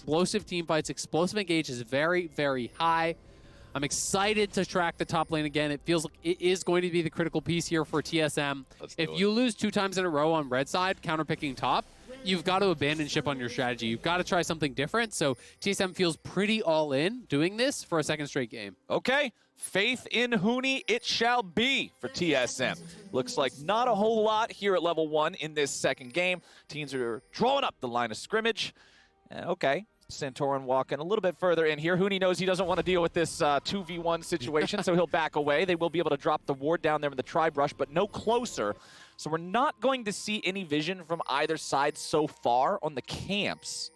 explosive team fights. Explosive engage is very, very high. I'm excited to track the top lane again. It feels like it is going to be the critical piece here for TSM. If you lose 2 times in a row on red side, counterpicking top, you've got to abandon ship on your strategy. You've got to try something different. So TSM feels pretty all in doing this for a second straight game. Okay. Faith in Huni it shall be for TSM. Looks like not a whole lot here at level 1 in this second game. Teams are drawing up the line of scrimmage. Okay. Santorin walking a little bit further in here. Huni knows he doesn't want to deal with this 2v1 situation, so he'll back away. They will be able to drop the ward down there with the tri-brush, but no closer. So we're not going to see any vision from either side so far on the camps.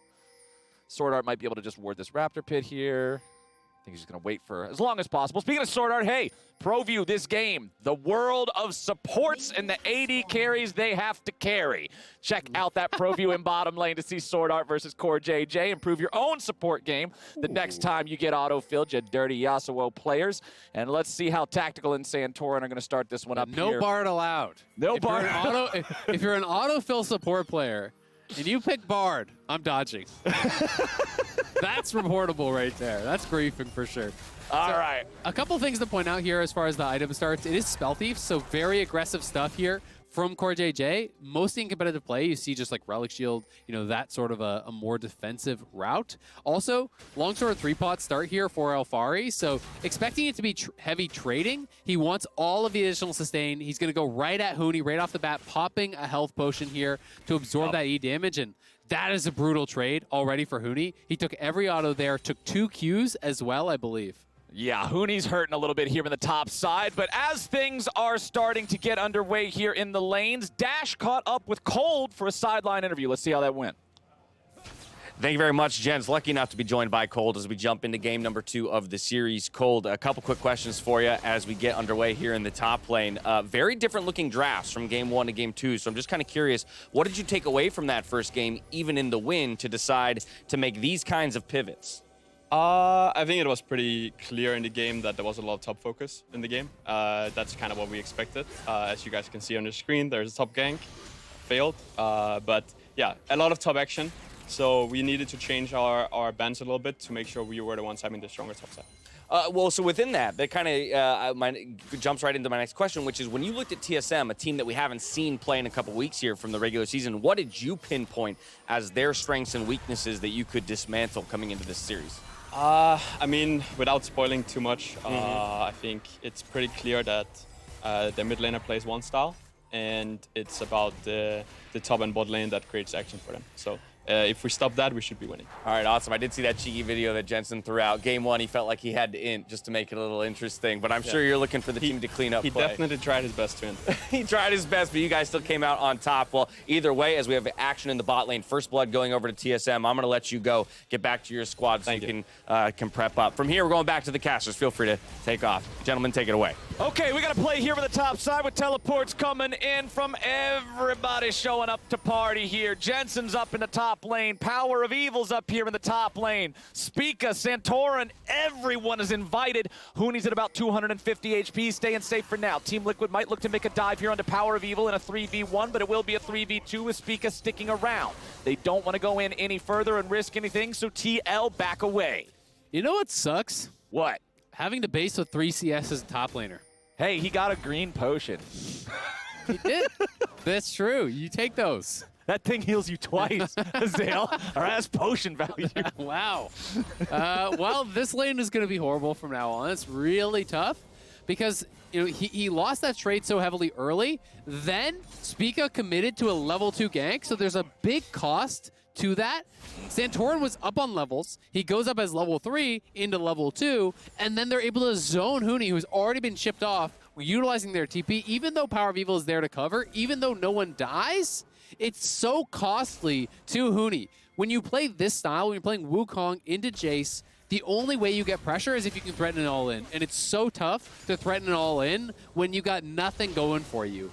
Sword Art might be able to just ward this Raptor Pit here. I think he's just going to wait for as long as possible. Speaking of Sword Art, hey, ProView this game. The world of supports and the AD carries they have to carry. Check out that ProView in bottom lane to see Sword Art versus Core JJ. Improve your own support game the next time you get auto-filled, you dirty Yasuo players. And let's see how Tactical and Santorin are going to start this one up here. No Bard allowed. No if Bard. If you're an auto-fill support player and you pick Bard, I'm dodging. That's reportable right there. That's griefing for sure. All right. A couple things to point out here as far as the item starts. It is Spell Thief, so very aggressive stuff here from Core JJ. Mostly in competitive play, you see just like Relic Shield, you know, that sort of a more defensive route. Also, Longsword 3-pot start here for Alphari, so expecting it to be heavy trading. He wants all of the additional sustain. He's going to go right at Huni, right off the bat, popping a health potion here to absorb that E damage, and that is a brutal trade already for Huni. He took every auto there, took 2 Qs as well, I believe. Yeah, Huni's hurting a little bit here in the top side, but as things are starting to get underway here in the lanes, Dash caught up with Cold for a sideline interview. Let's see how that went. Thank you very much, Jens. Lucky enough to be joined by Cold as we jump into game number 2 of the series. Cold, a couple quick questions for you as we get underway here in the top lane. Very different looking drafts from game 1 to game 2, so I'm just kind of curious, what did you take away from that first game, even in the win, to decide to make these kinds of pivots? I think it was pretty clear in the game that there was a lot of top focus in the game. That's kind of what we expected. As you guys can see on the screen, there's a top gank, failed. But yeah, a lot of top action. So we needed to change our bans a little bit to make sure we were the ones having the stronger top side. Well, so within that kind of jumps right into my next question, which is when you looked at TSM, a team that we haven't seen play in a couple weeks here from the regular season, what did you pinpoint as their strengths and weaknesses that you could dismantle coming into this series? I mean, without spoiling too much, I think it's pretty clear that the mid laner plays one style, and it's about the top and bot lane that creates action for them. So if we stop that, we should be winning. All right, awesome. I did see that cheeky video that Jensen threw out. Game 1, he felt like he had to int just to make it a little interesting, but I'm sure you're looking for the team to clean up play. He definitely tried his best to int. He tried his best, but you guys still came out on top. Well, either way, as we have action in the bot lane, First Blood going over to TSM, I'm going to let you go, get back to your squad so you can prep up. From here, we're going back to the casters. Feel free to take off. Gentlemen, take it away. Okay, we got to play here with the top side with teleports coming in from everybody showing up to party here. Jensen's up in the top lane. Power of Evil's up here in the top lane. Spica, Santorin, everyone is invited. Huni's at about 250 HP, staying safe for now. Team Liquid might look to make a dive here onto Power of Evil in a 3v1, but it will be a 3v2 with Spica sticking around. They don't want to go in any further and risk anything, so TL back away. You know what sucks? What? Having to base with 3 CS as a top laner. Hey, he got a green potion. He did. That's true. You take those. That thing heals you twice, Zale. Or has potion value. Wow. Well, this lane is going to be horrible from now on. It's really tough because he lost that trade so heavily early. Then Spica committed to a level 2 gank, so there's a big cost to that. Santorin was up on levels. He goes up as level 3 into level 2, and then they're able to zone Huni, who's already been shipped off. We're utilizing their TP, even though Power of Evil is there to cover, even though no one dies. It's so costly to Huni. When you play this style, when you're playing Wukong into Jace, the only way you get pressure is if you can threaten an all-in. And it's so tough to threaten an all-in when you got nothing going for you.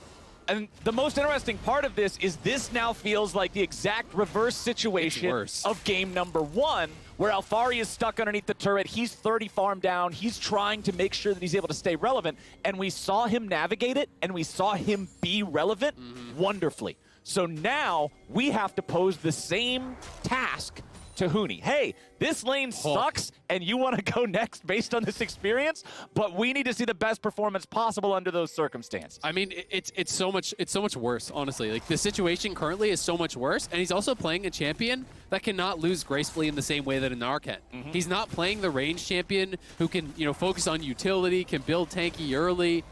And the most interesting part of this is this now feels like the exact reverse situation of game number 1, where Alphari is stuck underneath the turret. He's 30 farm down. He's trying to make sure that he's able to stay relevant. And we saw him navigate it, and we saw him be relevant wonderfully. So now we have to pose the same task to Huni. Hey, this lane sucks, and you want to go next based on this experience, but we need to see the best performance possible under those circumstances. I mean, it's so much worse, honestly. Like, the situation currently is so much worse, and he's also playing a champion that cannot lose gracefully in the same way that a Gnar can. He's not playing the range champion who can, focus on utility, can build tanky early.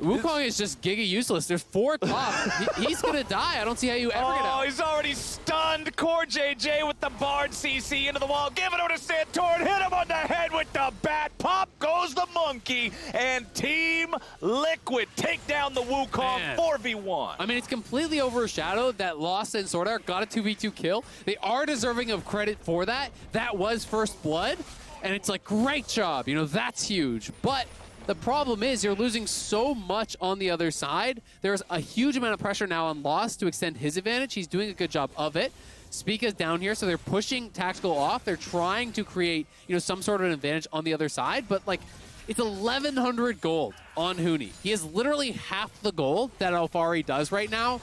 Wukong is just giga useless. There's 4 top. He's gonna die. I don't see how you ever get out. Oh, he's already stunned. Core JJ with the Bard CC into the wall. Give it over to Santorin. Hit him on the head with the bat. Pop goes the monkey. And Team Liquid take down the Wukong 4v1. I mean, it's completely overshadowed that Lost and Sword Art got a 2v2 kill. They are deserving of credit for that. That was first blood. And it's like, great job. That's huge. But the problem is you're losing so much on the other side. There's a huge amount of pressure now on Lost to extend his advantage. He's doing a good job of it. Spica's down here, so they're pushing Tactical off. They're trying to create, some sort of an advantage on the other side. But, like, it's 1,100 gold on Huni. He has literally half the gold that Alfari does right now.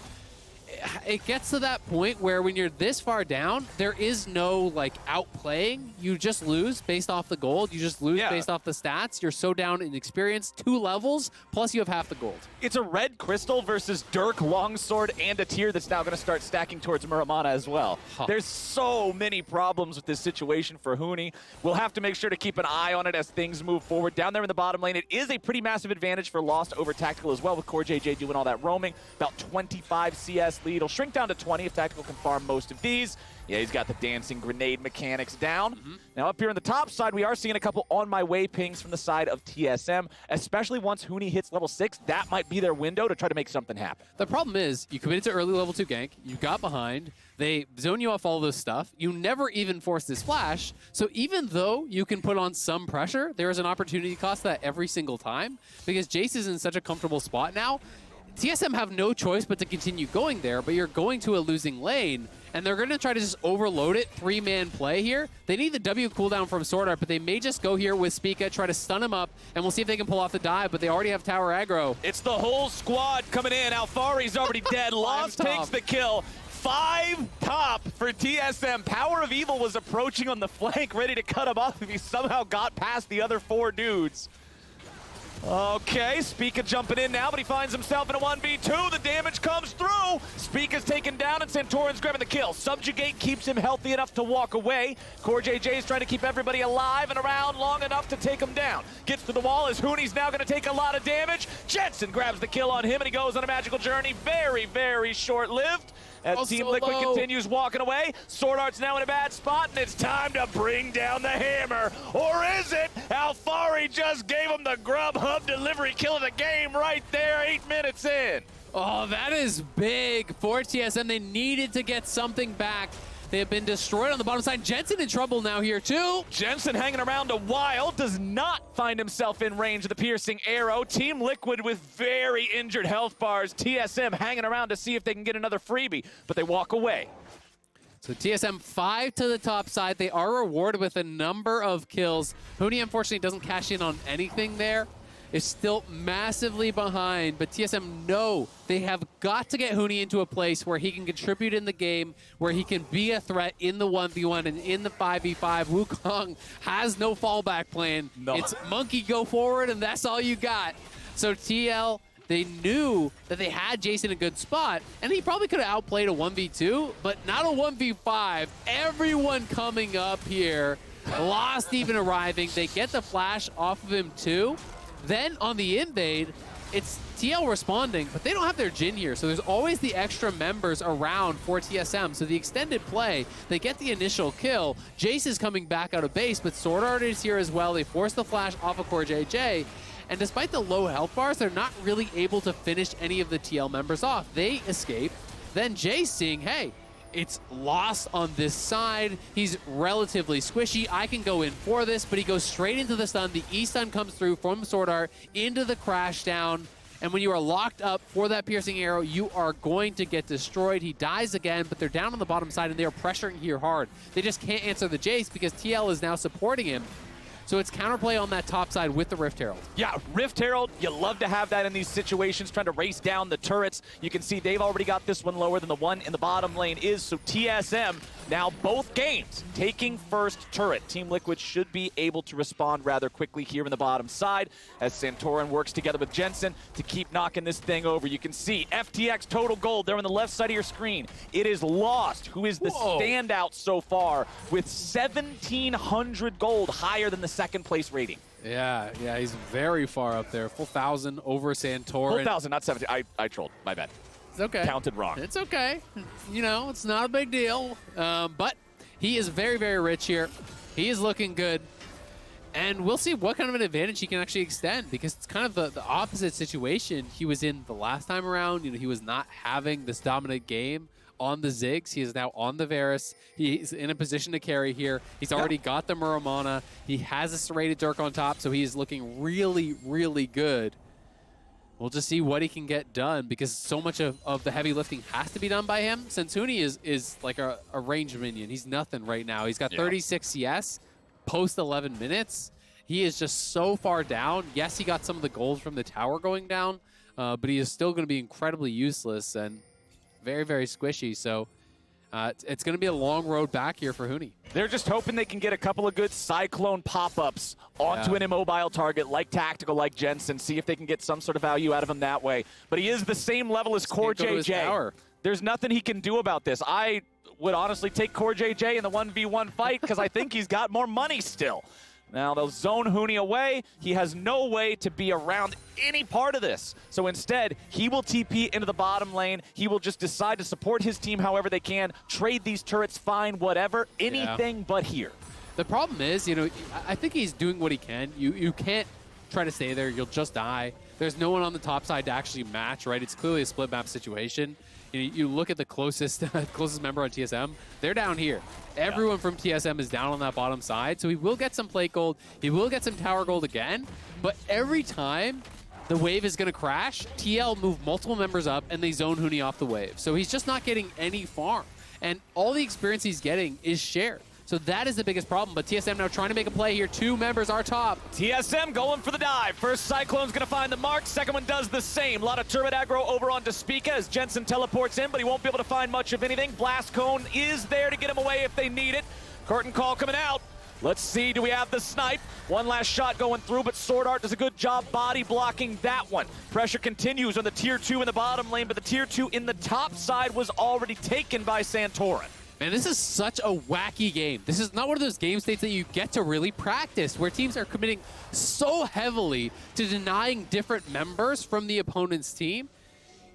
It gets to that point where when you're this far down, there is no, outplaying. You just lose based off the gold. You just lose based off the stats. You're so down in experience, 2 levels, plus you have half the gold. It's a red crystal versus Dirk Longsword and a tier that's now going to start stacking towards Muramana as well. There's so many problems with this situation for Huni. We'll have to make sure to keep an eye on it as things move forward. Down there in the bottom lane, it is a pretty massive advantage for Lost over Tactical as well, with Core JJ doing all that roaming. About 25 CS lead. It'll shrink down to 20 if Tactical can farm most of these. Yeah, he's got the dancing grenade mechanics down. Now up here on the top side, we are seeing a couple on my way pings from the side of TSM, especially once Huni hits level 6. That might be their window to try to make something happen. The problem is you committed to early level 2 gank, you got behind, they zone you off all this stuff, you never even force this flash, so even though you can put on some pressure, there is an opportunity cost that every single time, because Jace is in such a comfortable spot now. TSM have no choice but to continue going there, but you're going to a losing lane, and they're going to try to just overload it, 3-man play here. They need the W cooldown from Sword Art, but they may just go here with Spica, try to stun him up, and we'll see if they can pull off the dive, but they already have tower aggro. It's the whole squad coming in. Alfari's already dead. Lost takes the kill. 5 top for TSM. Power of Evil was approaching on the flank, ready to cut him off if he somehow got past the other 4 dudes. Okay, Spica jumping in now, but he finds himself in a 1v2. The damage comes through. Spica's taken down, and Santorin's grabbing the kill. Subjugate keeps him healthy enough to walk away. Core JJ is trying to keep everybody alive and around long enough to take him down. Gets to the wall as Huni's now going to take a lot of damage. Jensen grabs the kill on him, and he goes on a magical journey. Very, very short-lived. As Team Liquid continues walking away, Sword Art's now in a bad spot, and it's time to bring down the hammer. Or is it? Alfari just gave him the Grubhub delivery kill of the game right there, 8 minutes in. Oh, that is big for TSM. They needed to get something back. They have been destroyed on the bottom side. Jensen in trouble now here, too. Jensen hanging around a while, does not find himself in range of the piercing arrow. Team Liquid with very injured health bars. TSM hanging around to see if they can get another freebie, but they walk away. So TSM 5 to the top side. They are rewarded with a number of kills. Huni, unfortunately, doesn't cash in on anything there. Is still massively behind, but TSM know they have got to get Huni into a place where he can contribute in the game, where he can be a threat in the 1v1 and in the 5v5. Wukong has no fallback plan. No. It's monkey go forward, and that's all you got. So TL, they knew that they had Jason in a good spot, and he probably could have outplayed a 1v2, but not a 1v5. Everyone coming up here, Lost even arriving. They get the flash off of him too. Then on the invade, it's TL responding, but they don't have their Jhin here, so there's always the extra members around for TSM. So the extended play, they get the initial kill. Jace is coming back out of base, but Sword Art is here as well. They force the flash off of Core JJ, and despite the low health bars, they're not really able to finish any of the TL members off. They escape. Then Jace seeing, hey, it's Lost on this side. He's relatively squishy. I can go in for this, but he goes straight into the stun. The E-stun comes through from Sword Art into the crash down. And when you are locked up for that piercing arrow, you are going to get destroyed. He dies again, but they're down on the bottom side, and they are pressuring here hard. They just can't answer the Jace because TL is now supporting him. So it's counterplay on that top side with the Rift Herald. Yeah, Rift Herald, you love to have that in these situations, trying to race down the turrets. You can see they've already got this one lower than the one in the bottom lane is, so TSM now both games taking first turret. Team Liquid should be able to respond rather quickly here in the bottom side as Santorin works together with Jensen to keep knocking this thing over. You can see FTX total gold there on the left side of your screen. It is Lost, who is the standout so far with 1,700 gold, higher than the second place rating. Yeah, he's very far up there. Full 1,000 over Santorin. Full 1,000, not 17. I trolled. My bad. It's okay. Counted wrong. It's okay. You know, it's not a big deal. But he is very, very rich here. He is looking good. And we'll see what kind of an advantage he can actually extend, because it's kind of the opposite situation he was in the last time around. You know, he was not having this dominant game on the Ziggs. He is now on the Varus. He's in a position to carry here. He's already got the Muramana. He has a serrated Dirk on top, so he is looking really, really good. We'll just see what he can get done, because so much of the heavy lifting has to be done by him. Since Huni is like a ranged minion. He's nothing right now. He's got 36 CS post 11 minutes. He is just so far down. Yes, he got some of the gold from the tower going down, but he is still going to be incredibly useless and very, very squishy. So it's going to be a long road back here for Huni. They're just hoping they can get a couple of good Cyclone pop-ups onto an immobile target like Tactical, like Jensen, see if they can get some sort of value out of him that way. But he is the same level as Core JJ. There's nothing he can do about this. I would honestly take Core JJ in the 1v1 fight because I think he's got more money still. Now they'll zone Huni away. He has no way to be around any part of this. So instead, he will TP into the bottom lane. He will just decide to support his team however they can, trade these turrets, fine, whatever, anything but here. The problem is, you know, I think he's doing what he can. You can't try to stay there. You'll just die. There's no one on the top side to actually match, right? It's clearly a split map situation. You look at the closest member on TSM, they're down here. Everyone from TSM is down on that bottom side, so he will get some plate gold. He will get some tower gold again, but every time the wave is going to crash, TL move multiple members up, and they zone Huni off the wave. So he's just not getting any farm, and all the experience he's getting is shared. So that is the biggest problem, but TSM now trying to make a play here. Two members are top. TSM going for the dive. First Cyclone's gonna find the mark, second one does the same. A lot of turret aggro over onto Spica as Jensen teleports in, but he won't be able to find much of anything. Blast Cone is there to get him away if they need it. Curtain call coming out. Let's see, do we have the snipe? One last shot going through, but Sword Art does a good job body blocking that one. Pressure continues on the tier 2 in the bottom lane, but the tier 2 in the top side was already taken by Santorin. Man, this is such a wacky game. This is not one of those game states that you get to really practice, where teams are committing so heavily to denying different members from the opponent's team.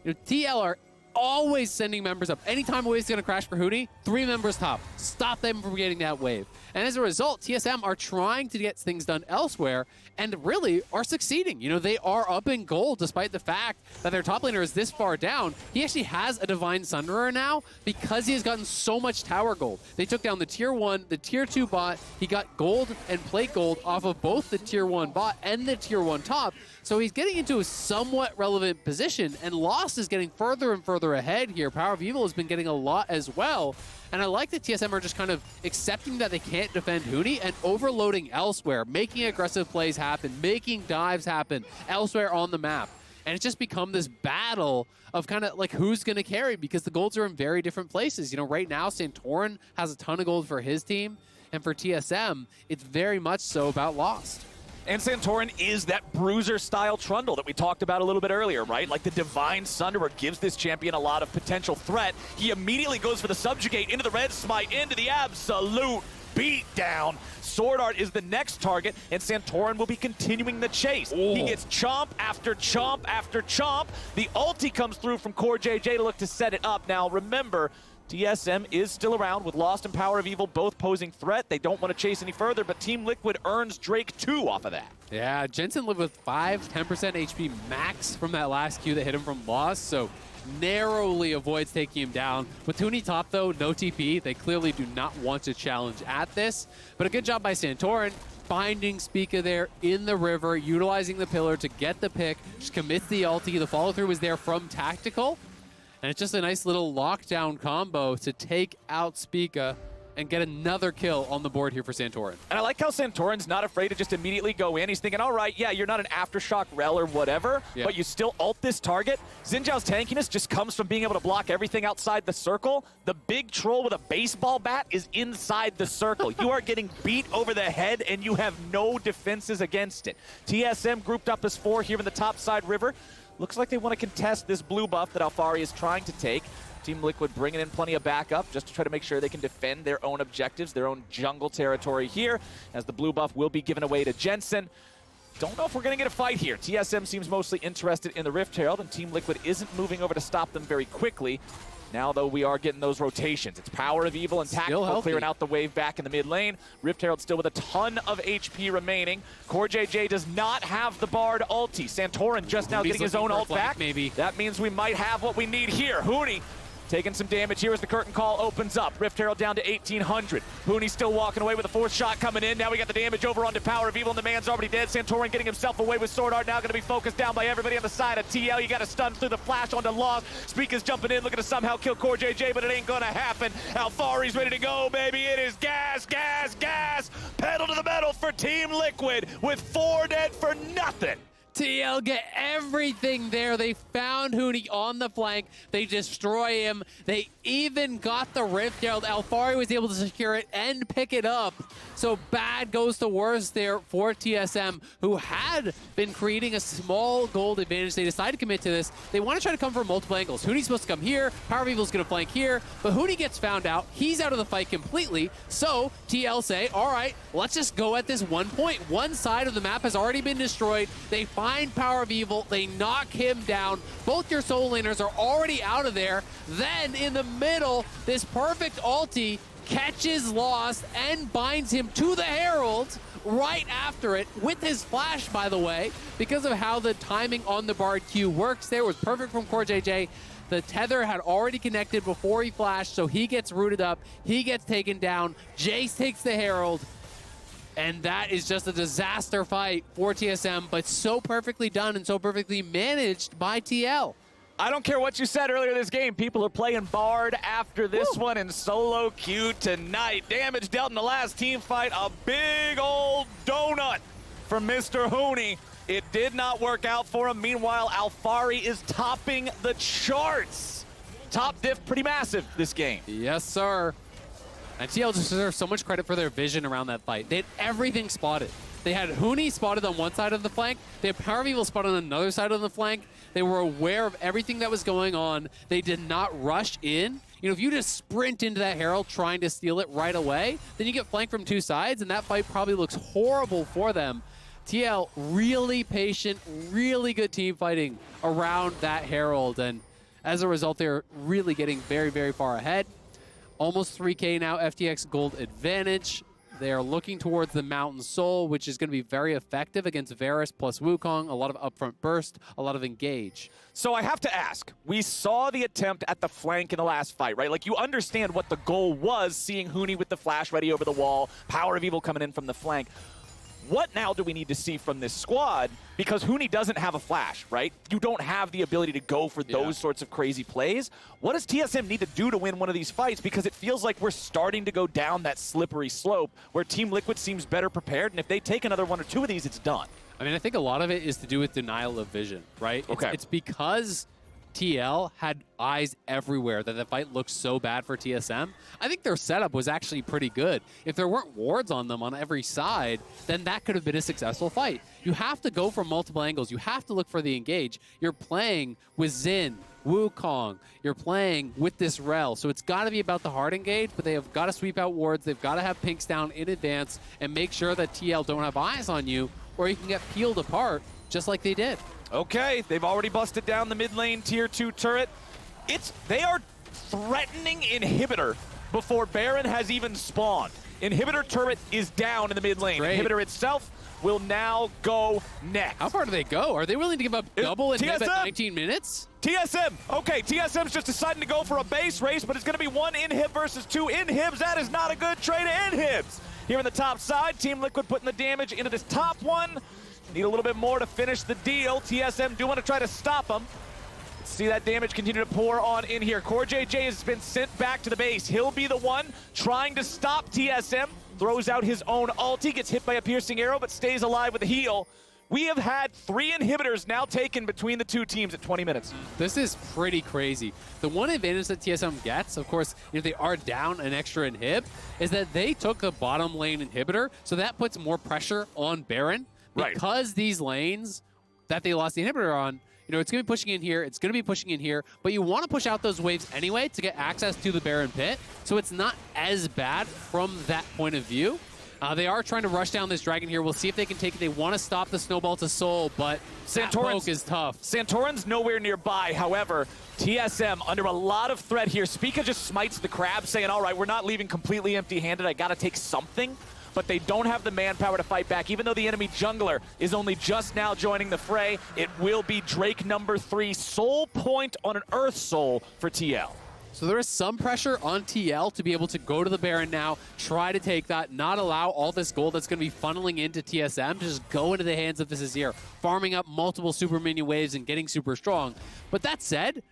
You know, TL are always sending members up. Anytime a wave is going to crash for Huni, 3 members top. Stop them from getting that wave. And as a result, TSM are trying to get things done elsewhere and really are succeeding. You know, they are up in gold despite the fact that their top laner is this far down. He actually has a Divine Sunderer now because he has gotten so much tower gold. They took down the tier 1, the tier 2 bot. He got gold and plate gold off of both the tier 1 bot and the tier 1 top. So he's getting into a somewhat relevant position, and Lost is getting further and further ahead here. Power of Evil has been getting a lot as well. And I like that TSM are just kind of accepting that they can't defend Huni and overloading elsewhere, making aggressive plays happen, making dives happen elsewhere on the map. And it's just become this battle of kind of like who's going to carry, because the golds are in very different places. You know, right now, Santorin has a ton of gold for his team. And for TSM, it's very much so about Lost. And Santorin is that bruiser-style Trundle that we talked about a little bit earlier, right? Like the Divine Sunderer gives this champion a lot of potential threat. He immediately goes for the Subjugate into the red smite, into the absolute beatdown. Sword Art is the next target, and Santorin will be continuing the chase. Ooh. He gets chomp after chomp after chomp. The ulti comes through from Core JJ to look to set it up. Now, remember, TSM is still around with Lost and Power of Evil both posing threat. They don't want to chase any further, but Team Liquid earns Drake 2 off of that. Yeah, Jensen lived with 10% HP max from that last Q that hit him from Lost, so narrowly avoids taking him down. With Huni top, though, no TP. They clearly do not want to challenge at this, but a good job by Santorin, finding Spica there in the river, utilizing the pillar to get the pick, just commits the ulti. The follow-through was there from Tactical. And it's just a nice little lockdown combo to take out Spica. and get another kill on the board here for Santorin. And I like how Santorin's not afraid to just immediately go in. He's thinking, all right, yeah, you're not an Aftershock Rel or whatever, but you still ult this target. Xin Zhao's tankiness just comes from being able to block everything outside the circle. The big troll with a baseball bat is inside the circle. You are getting beat over the head, and you have no defenses against it. TSM grouped up as 4 here in the top side river. Looks like they want to contest this blue buff that Alphari is trying to take. Team Liquid bringing in plenty of backup just to try to make sure they can defend their own objectives, their own jungle territory here, as the blue buff will be given away to Jensen. Don't know if we're going to get a fight here. TSM seems mostly interested in the Rift Herald, and Team Liquid isn't moving over to stop them very quickly. Now, though, we are getting those rotations. It's Power of Evil and Tactical clearing out the wave back in the mid lane. Rift Herald still with a ton of HP remaining. CoreJJ does not have the Bard ulti. Santorin just now getting his own ult back. Maybe. That means we might have what we need here. Huni taking some damage here as the curtain call opens up. Rift Herald down to 1,800. Huni still walking away with a 4th shot coming in. Now we got the damage over onto Power of Evil, and the man's already dead. Santorin getting himself away with Sword Art, now going to be focused down by everybody on the side of TL. You got to stun through the flash onto Lost. Speaker's jumping in, looking to somehow kill CoreJJ, but it ain't going to happen. Alphari's ready to go, baby. It is gas, gas, gas. Pedal to the metal for Team Liquid with 4 dead for nothing. TL get everything there. They found Huni on the flank. They destroy him. They even got the Rift Herald. Alphari was able to secure it and pick it up. So bad goes to worse there for TSM, who had been creating a small gold advantage. They decided to commit to this. They want to try to come from multiple angles. Huni's supposed to come here. Power of Evil's going to flank here. But Huni gets found out. He's out of the fight completely. So TL say, all right, let's just go at this one point. One side of the map has already been destroyed. They find Power of Evil. They knock him down. Both your soul laners are already out of there. Then in the middle, this perfect ulti catches Lost and binds him to the Herald right after it with his flash, by the way, because of how the timing on the Bard Q works there. It was perfect from CoreJJ. The tether had already connected before he flashed, so he gets rooted up. He gets taken down. Jace takes the Herald. And that is just a disaster fight for TSM, but so perfectly done and so perfectly managed by TL. I don't care what you said earlier this game. People are playing Bard after this one in solo queue tonight. Damage dealt in the last team fight. A big old donut from Mr. Huni. It did not work out for him. Meanwhile, Alphari is topping the charts. Top diff pretty massive this game. Yes, sir. And TL deserves so much credit for their vision around that fight. They had everything spotted. They had Huni spotted on one side of the flank. They had Power of Evil spotted on another side of the flank. They were aware of everything that was going on. They did not rush in. You know, if you just sprint into that Herald trying to steal it right away, then you get flanked from 2 sides, and that fight probably looks horrible for them. TL, really patient, really good team fighting around that Herald, and as a result, they're really getting very, very far ahead. Almost 3K now, FTX gold advantage. They are looking towards the Mountain Soul, which is going to be very effective against Varus plus Wukong. A lot of upfront burst, a lot of engage. So I have to ask, we saw the attempt at the flank in the last fight, right? Like, you understand what the goal was, seeing Huni with the flash ready over the wall, Power of Evil coming in from the flank. What now do we need to see from this squad? Because Huni doesn't have a flash, right? You don't have the ability to go for those sorts of crazy plays. What does TSM need to do to win one of these fights? Because it feels like we're starting to go down that slippery slope where Team Liquid seems better prepared, and if they take another 1 or 2 of these, it's done. I mean, I think a lot of it is to do with denial of vision, right? Okay. It's because TL had eyes everywhere that the fight looked so bad for TSM. I think their setup was actually pretty good. If there weren't wards on them on every side, then that could have been a successful fight. You have to go from multiple angles. You have to look for the engage. You're playing with Xin, Wukong. You're playing with this Rel. So it's got to be about the hard engage, but they have got to sweep out wards. They've got to have pinks down in advance and make sure that TL don't have eyes on you, or you can get peeled apart just like they did. Okay, they've already busted down the mid lane tier 2 turret. They are threatening Inhibitor before Baron has even spawned. Inhibitor turret is down in the mid lane. Great. Inhibitor itself will now go next. How far do they go? Are they willing to give up double inhib at 19 minutes? TSM, okay, TSM's just deciding to go for a base race, but it's going to be 1 inhib versus 2 inhibs. That is not a good trade of inhibs. Here on the top side, Team Liquid putting the damage into this top one. Need a little bit more to finish the deal. TSM do want to try to stop them. See that damage continue to pour on in here. CoreJJ has been sent back to the base. He'll be the one trying to stop TSM. Throws out his own ulti, gets hit by a piercing arrow, but stays alive with a heal. We have had 3 inhibitors now taken between the two teams at 20 minutes. This is pretty crazy. The one advantage that TSM gets, of course, if they are down an extra inhib, is that they took the bottom lane inhibitor, so that puts more pressure on Baron. Right. Because these lanes that they lost the inhibitor on, you know, it's going to be pushing in here, it's going to be pushing in here, but you want to push out those waves anyway to get access to the Baron pit, so it's not as bad from that point of view. They are trying to rush down this dragon here. We'll see if they can take it. They want to stop the snowball to Soul, but that poke is tough. Santorin's nowhere nearby. However, TSM under a lot of threat here. Spica just smites the crab, saying, all right, we're not leaving completely empty-handed. I got to take something. But they don't have the manpower to fight back. Even though the enemy jungler is only just now joining the fray, it will be Drake number 3. Soul point on an Earth Soul for TL. So there is some pressure on TL to be able to go to the Baron now, try to take that, not allow all this gold that's going to be funneling into TSM to just go into the hands of this Azir, farming up multiple super minion waves and getting super strong. But that said,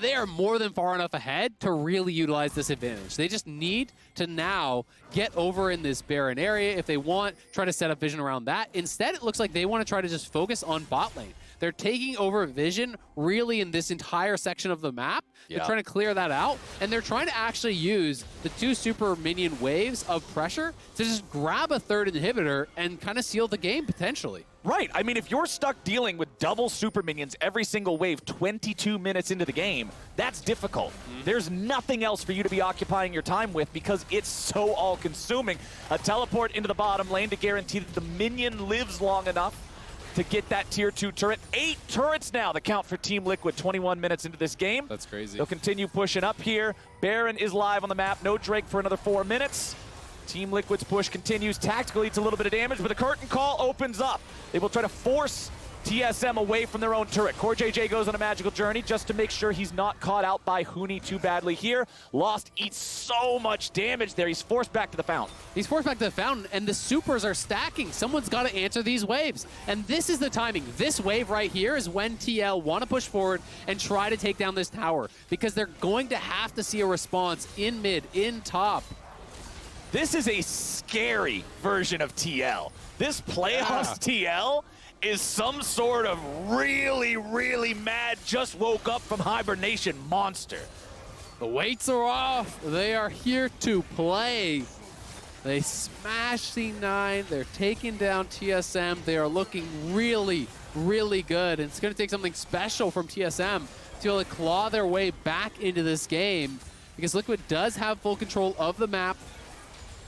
they are more than far enough ahead to really utilize this advantage. They just need to now get over in this Baron area if they want, try to set up vision around that. Instead, it looks like they want to try to just focus on bot lane. They're taking over vision really in this entire section of the map. They're trying to clear that out, and they're trying to actually use the 2 super minion waves of pressure to just grab a 3rd inhibitor and kind of seal the game potentially. Right. I mean, if you're stuck dealing with double super minions every single wave 22 minutes into the game, that's difficult. There's nothing else for you to be occupying your time with because it's so all-consuming. A teleport into the bottom lane to guarantee that the minion lives long enough to get that tier 2 turret. 8 turrets now, the count for Team Liquid 21 minutes into this game. That's crazy. They'll continue pushing up here. Baron is live on the map. No Drake for another 4 minutes. Team Liquid's push continues. Tactically, it's a little bit of damage, but the curtain call opens up. They will try to force TSM away from their own turret. CoreJJ goes on a magical journey just to make sure he's not caught out by Huni too badly here. Lost eats so much damage there. He's forced back to the fountain. He's forced back to the fountain, and the supers are stacking. Someone's got to answer these waves. And this is the timing. This wave right here is when TL want to push forward and try to take down this tower, because they're going to have to see a response in mid, in top. This is a scary version of TL. This playoffs TL is some sort of really, really mad, just woke up from hibernation monster. The weights are off. They are here to play. They smash C9. They're taking down TSM. They are looking really, really good. And it's going to take something special from TSM to be able to claw their way back into this game, because Liquid does have full control of the map.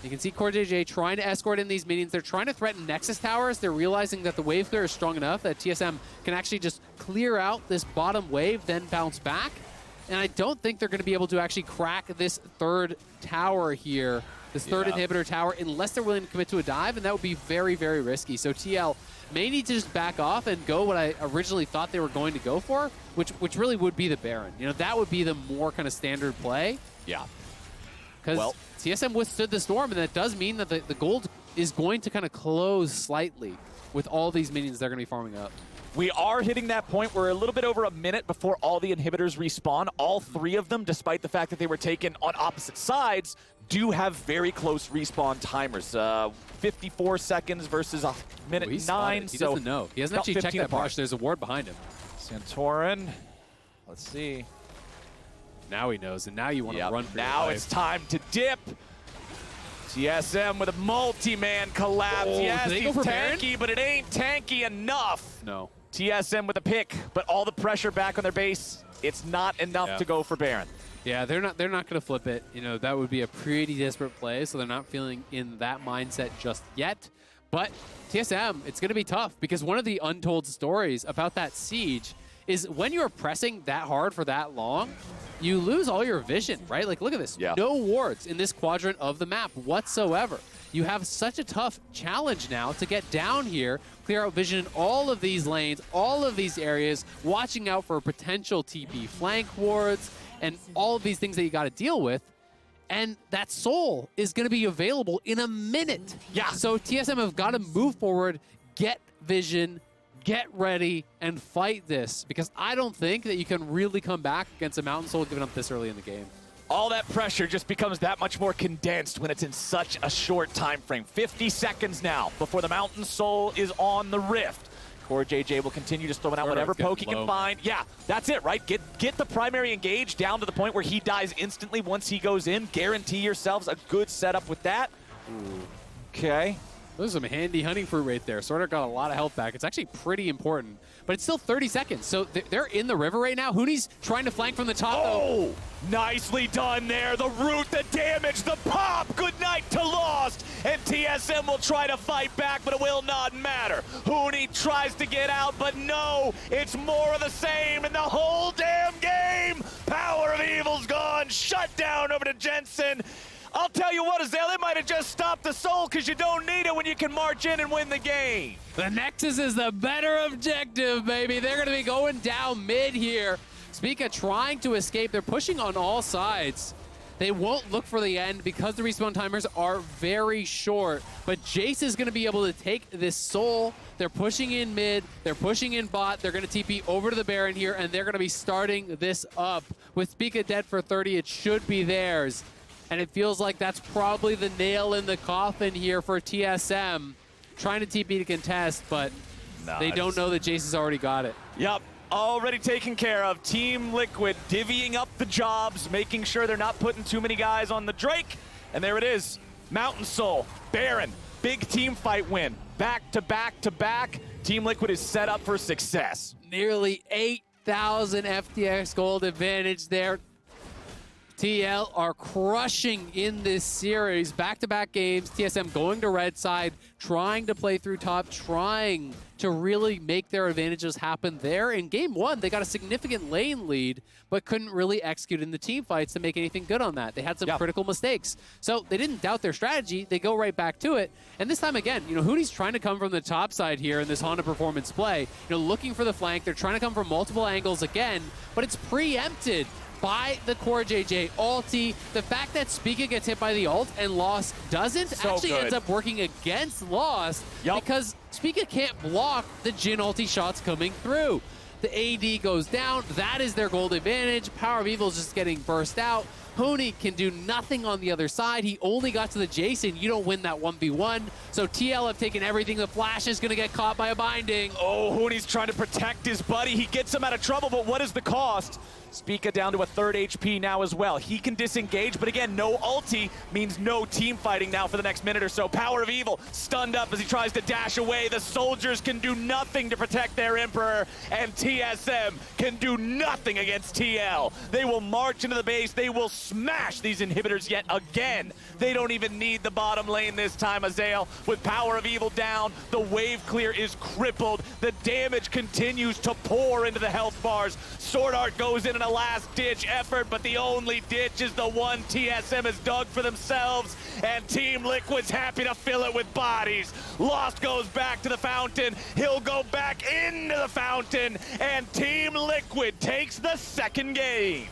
You can see CoreJJ trying to escort in these minions. They're trying to threaten Nexus towers. They're realizing that the wave clear is strong enough that TSM can actually just clear out this bottom wave, then bounce back. And I don't think they're going to be able to actually crack this 3rd tower here, this 3rd inhibitor tower, unless they're willing to commit to a dive, and that would be very, very risky. So TL may need to just back off and go what I originally thought they were going to go for, which really would be the Baron. You know, that would be the more kind of standard play. Yeah. Because TSM withstood the storm, and that does mean that the gold is going to kind of close slightly with all these minions they're going to be farming up. We are hitting that point. We're a little bit over a minute before all the inhibitors respawn. All 3 of them, despite the fact that they were taken on opposite sides, do have very close respawn timers. 54 seconds versus a minute 9. He doesn't know. He hasn't actually checked that brush. There's a ward behind him. Santorin. Let's see. Now he knows, and now you want to run for Now your it's life. time to dip. TSM with a multi-man collapse. Oh, yes, they he's go for tanky, Baron? but it ain't tanky enough. No. TSM with a pick, but all the pressure back on their base. It's not enough to go for Baron. Yeah, they're not going to flip it. You know, that would be a pretty desperate play, so they're not feeling in that mindset just yet. But TSM, it's going to be tough, because one of the untold stories about that siege is when you're pressing that hard for that long, you lose all your vision, right? Like, look at this. Yeah. No wards in this quadrant of the map whatsoever. You have such a tough challenge now to get down here, clear out vision in all of these lanes, all of these areas, watching out for potential TP flank wards, and all of these things that you got to deal with. And that soul is going to be available in a minute. Yeah. So TSM have got to move forward, get vision, get ready and fight this, because I don't think that you can really come back against a Mountain Soul given up this early in the game. All that pressure just becomes that much more condensed when it's in such a short time frame. 50 seconds now before the Mountain Soul is on the Rift. Core JJ will continue just throwing out whatever poke he can find. Yeah, that's it, right? Get the primary engage down to the point where he dies instantly once he goes in. Guarantee yourselves a good setup with that. Ooh. Okay. There's some handy hunting fruit right there. Sorter got a lot of health back. It's actually pretty important, but it's still 30 seconds. So they're in the river right now. Hooney's trying to flank from the top. Oh, nicely done there. The root, the damage, the pop. Good night to Lost. And TSM will try to fight back, but it will not matter. Hooney tries to get out, but no, it's more of the same in the whole damn game. Power of Evil's gone. Shut down over to Jensen. I'll tell you what, Azale, they might have just stopped the soul because you don't need it when you can march in and win the game. The Nexus is the better objective, baby. They're going to be going down mid here. Spica trying to escape. They're pushing on all sides. They won't look for the end because the respawn timers are very short. But Jace is going to be able to take this soul. They're pushing in mid. They're pushing in bot. They're going to TP over to the Baron here, and they're going to be starting this up. With Spica dead for 30, it should be theirs. And it feels like that's probably the nail in the coffin here for TSM. Trying to TP to contest, but they don't know that Jace has already got it. Yep, already taken care of. Team Liquid divvying up the jobs, making sure they're not putting too many guys on the Drake. And there it is, Mountain Soul, Baron, big team fight win. Back to back to back, Team Liquid is set up for success. Nearly 8,000 FTX gold advantage there. TL are crushing in this series. Back-to-back games, TSM going to red side, trying to play through top, trying to really make their advantages happen there. In game one, they got a significant lane lead, but couldn't really execute in the team fights to make anything good on that. They had some critical mistakes. So they didn't doubt their strategy. They go right back to it. And this time again, Hooney's trying to come from the top side here in this Honda performance play, looking for the flank. They're trying to come from multiple angles again, but it's preempted by the Core JJ ulti. The fact that Spica gets hit by the ult and Lost doesn't ends up working against Lost because Spica can't block the Jhin ulti shots coming through. The AD goes down. That is their gold advantage. Power of Evil is just getting burst out. Hooney can do nothing on the other side. He only got to the Jason. You don't win that 1v1. So TL have taken everything. The Flash is going to get caught by a binding. Oh, Hooney's trying to protect his buddy. He gets him out of trouble, but what is the cost? Spica down to a 3rd HP now as well. He can disengage, but again, no ulti means no team fighting now for the next minute or so. Power of Evil stunned up as he tries to dash away. The soldiers can do nothing to protect their Emperor, and TSM can do nothing against TL. They will march into the base. They will smash these inhibitors yet again. They don't even need the bottom lane this time, Azale. With Power of Evil down, the wave clear is crippled. The damage continues to pour into the health bars. Sword Art goes in a last-ditch effort, but the only ditch is the one TSM has dug for themselves, and Team Liquid's happy to fill it with bodies. Lost goes back to the fountain. He'll go back into the fountain, and Team Liquid takes the 2nd game.